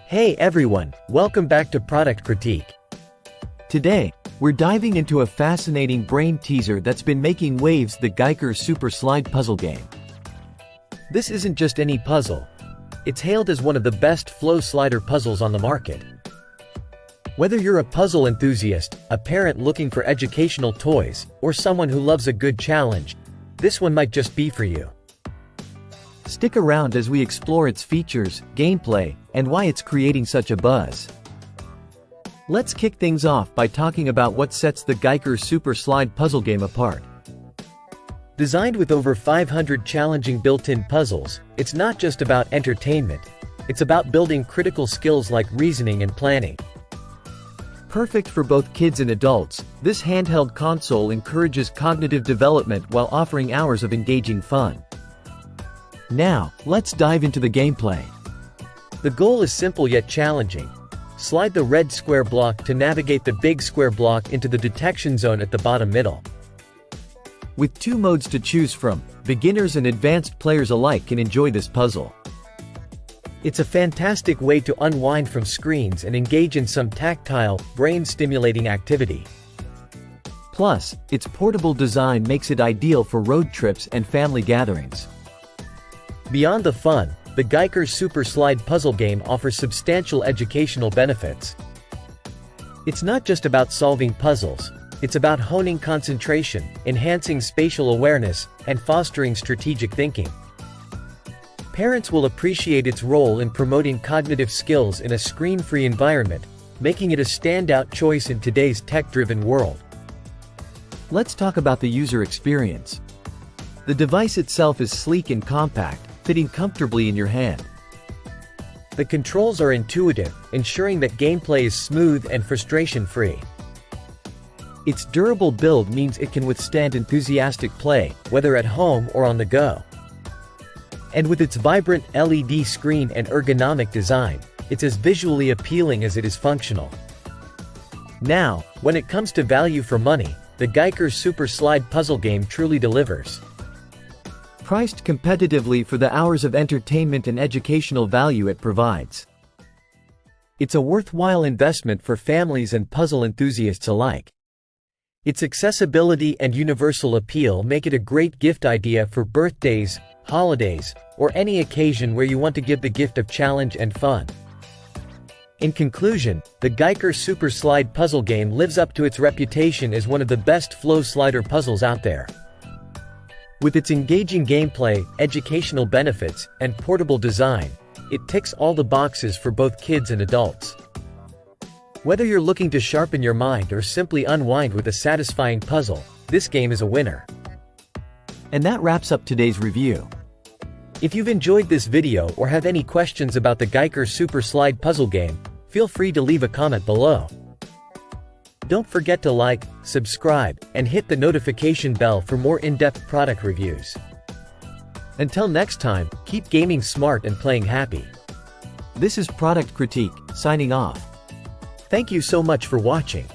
Hey everyone, welcome back to Product Critique. Today, we're diving into a fascinating brain teaser that's been making waves: the GiiKER Super Slide puzzle game. This isn't just any puzzle. It's hailed as one of the best flow slider puzzles on the market. Whether you're a puzzle enthusiast, a parent looking for educational toys, or someone who loves a good challenge, this one might just be for you. Stick around as we explore its features, gameplay, and why it's creating such a buzz. Let's kick things off by talking about what sets the GiiKER Super Slide puzzle game apart. Designed with over 500 challenging built-in puzzles, it's not just about entertainment, it's about building critical skills like reasoning and planning. Perfect for both kids and adults, this handheld console encourages cognitive development while offering hours of engaging fun. Now, let's dive into the gameplay. The goal is simple yet challenging. Slide the red square block to navigate the big square block into the detection zone at the bottom middle. With two modes to choose from, beginners and advanced players alike can enjoy this puzzle. It's a fantastic way to unwind from screens and engage in some tactile, brain-stimulating activity. Plus, its portable design makes it ideal for road trips and family gatherings. Beyond the fun, the GiiKER Super Slide puzzle game offers substantial educational benefits. It's not just about solving puzzles, it's about honing concentration, enhancing spatial awareness, and fostering strategic thinking. Parents will appreciate its role in promoting cognitive skills in a screen-free environment, making it a standout choice in today's tech-driven world. Let's talk about the user experience. The device itself is sleek and compact, fitting comfortably in your hand. The controls are intuitive, ensuring that gameplay is smooth and frustration-free. Its durable build means it can withstand enthusiastic play, whether at home or on the go. And with its vibrant LED screen and ergonomic design, it's as visually appealing as it is functional. Now, when it comes to value for money, the GiiKER Super Slide puzzle game truly delivers. Priced competitively for the hours of entertainment and educational value it provides, it's a worthwhile investment for families and puzzle enthusiasts alike. Its accessibility and universal appeal make it a great gift idea for birthdays, holidays, or any occasion where you want to give the gift of challenge and fun. In conclusion, the GiiKER Super Slide puzzle game lives up to its reputation as one of the best flow slider puzzles out there. With its engaging gameplay, educational benefits, and portable design, it ticks all the boxes for both kids and adults. Whether you're looking to sharpen your mind or simply unwind with a satisfying puzzle, this game is a winner. And that wraps up today's review. If you've enjoyed this video or have any questions about the GiiKER Super Slide puzzle game, feel free to leave a comment below. Don't forget to like, subscribe, and hit the notification bell for more in-depth product reviews. Until next time, keep gaming smart and playing happy. This is Product Critique, signing off. Thank you so much for watching.